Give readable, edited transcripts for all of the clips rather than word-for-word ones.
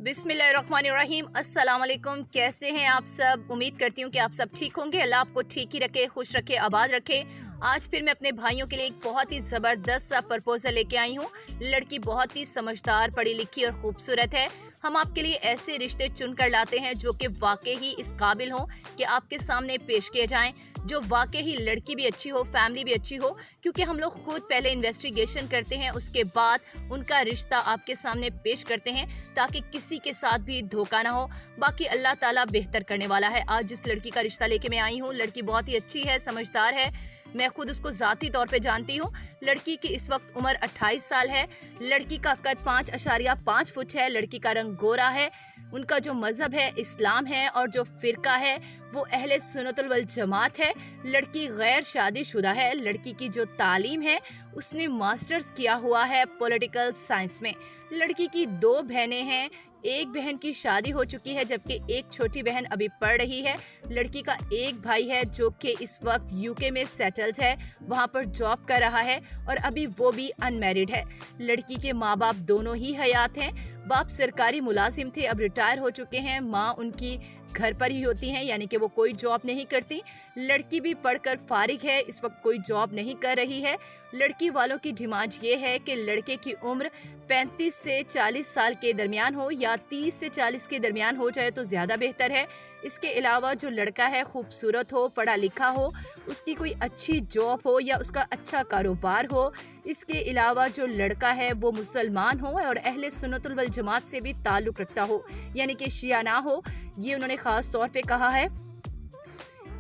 बिस्मिल्लाहिर्रहमानिर्रहीम। अस्सलाम वालेकुम। कैसे हैं आप सब? उम्मीद करती हूँ कि आप सब ठीक होंगे। अल्लाह आपको ठीक ही रखे, खुश रखे, आबाद रखे। आज फिर मैं अपने भाइयों के लिए एक बहुत ही ज़बरदस्त सा प्रपोजल लेके आई हूँ। लड़की बहुत ही समझदार, पढ़ी लिखी और ख़ूबसूरत है। हम आपके लिए ऐसे रिश्ते चुन कर लाते हैं जो कि वाकई ही इस काबिल हों कि आपके सामने पेश किए जाएं, जो वाकई ही लड़की भी अच्छी हो, फैमिली भी अच्छी हो, क्योंकि हम लोग खुद पहले इन्वेस्टिगेशन करते हैं, उसके बाद उनका रिश्ता आपके सामने पेश करते हैं ताकि किसी के साथ भी धोखा ना हो। बाकी अल्लाह ताला बेहतर करने वाला है। आज जिस लड़की का रिश्ता लेके मैं आई हूँ, लड़की बहुत ही अच्छी है, समझदार है। मैं खुद उसको ज़ाती तौर पे जानती हूँ। लड़की की इस वक्त उम्र 28 साल है। लड़की का कद 5.5 फुट है। लड़की का रंग गोरा है। उनका जो मज़हब है इस्लाम है और जो फ़िरका है वो अहले सुन्नतुल वल जमात है। लड़की गैर शादीशुदा है। लड़की की जो तालीम है उसने मास्टर्स किया हुआ है पॉलिटिकल साइंस में। लड़की की 2 बहनें हैं। एक बहन की शादी हो चुकी है जबकि एक छोटी बहन अभी पढ़ रही है। लड़की का एक भाई है जो कि इस वक्त यूके में सेटल्ड है, वहाँ पर जॉब कर रहा है और अभी वो भी अनमैरिड है। लड़की के माँ बाप दोनों ही हयात हैं। बाप सरकारी मुलाजिम थे, अब रिटायर हो चुके हैं। माँ उनकी घर पर ही होती हैं, यानी कि वो कोई जॉब नहीं करती। लड़की भी पढ़कर फारिग है, इस वक्त कोई जॉब नहीं कर रही है। लड़की वालों की डिमांड ये है कि लड़के की उम्र 35 से 40 साल के दरमियान हो या 30 से 40 के दरमियान हो जाए तो ज़्यादा बेहतर है। इसके अलावा जो लड़का है खूबसूरत हो, पढ़ा लिखा हो, उसकी कोई अच्छी जॉब हो या उसका अच्छा कारोबार हो। इसके अलावा जो लड़का है वो मुसलमान हो और अहले सुन्नतुल वल जमात से भी ताल्लुक़ रखता हो, यानी कि शिया ना हो। ये उन्होंने ख़ास तौर पे कहा है।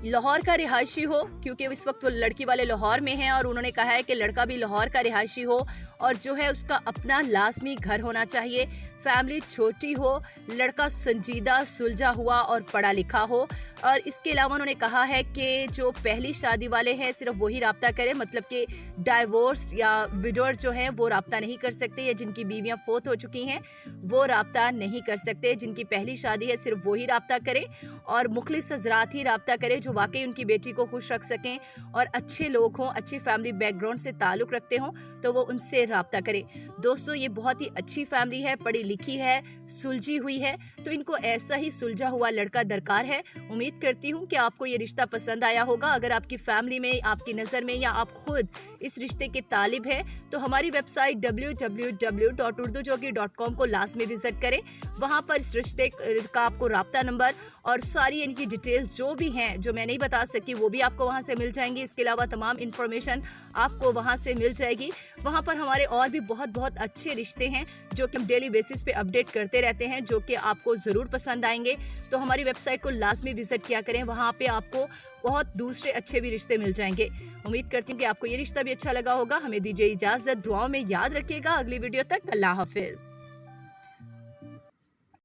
लाहौर का रिहायशी हो, क्योंकि इस वक्त वो लड़की वाले लाहौर में हैं और उन्होंने कहा है कि लड़का भी लाहौर का रिहायशी हो और जो है उसका अपना लाजमी घर होना चाहिए। फैमिली छोटी हो, लड़का संजीदा, सुलझा हुआ और पढ़ा लिखा हो। और इसके अलावा उन्होंने कहा है कि जो पहली शादी वाले हैं सिर्फ वही राब्ता करें, मतलब कि डाइवोर्स या विडोर जो हैं वो राब्ता नहीं कर सकते, या जिनकी बीवियां फोत हो चुकी हैं वो राब्ता नहीं कर सकते। जिनकी पहली शादी है सिर्फ वही राब्ता करें और मुखलिस हज़रात ही राब्ता करें जो वाकई उनकी बेटी को खुश रख सकें और अच्छे लोग हों, अच्छी फैमिली बैकग्राउंड से ताल्लुक़ रखते हों, तो वो उनसे राब्ता करें। दोस्तों, ये बहुत ही अच्छी फैमिली है, पढ़ी लिखी है, सुलझी हुई है, तो इनको ऐसा ही सुलझा हुआ लड़का दरकार है। उम्मीद करती हूँ कि आपको ये रिश्ता पसंद आया होगा। अगर आपकी फैमिली में, आपकी नज़र में या आप खुद इस रिश्ते के तालिब है तो हमारी वेबसाइट www.urdujogi.com को लाजमी विजिट करें। वहाँ पर इस रिश्ते का आपको राब्ता नंबर और सारी इनकी डिटेल्स जो भी हैं, जो मैं नहीं बता सकी, वो भी आपको वहाँ से मिल जाएंगी। इसके अलावा तमाम इन्फॉर्मेशन आपको वहाँ से मिल जाएगी। वहाँ पर हमारे और भी बहुत अच्छे रिश्ते हैं जो कि हम डेली बेसिस पे अपडेट करते रहते हैं, जो कि आपको ज़रूर पसंद आएंगे। तो हमारी वेबसाइट को लाजमी विजिट किया करें, वहाँ पे आपको बहुत दूसरे अच्छे भी रिश्ते मिल जाएंगे। उम्मीद करती हूँ कि आपको ये रिश्ता भी अच्छा लगा होगा। हमें दीजिए इजाज़त, दुआओं में याद रखिएगा। अगली वीडियो तक अल्लाह हाफिज़।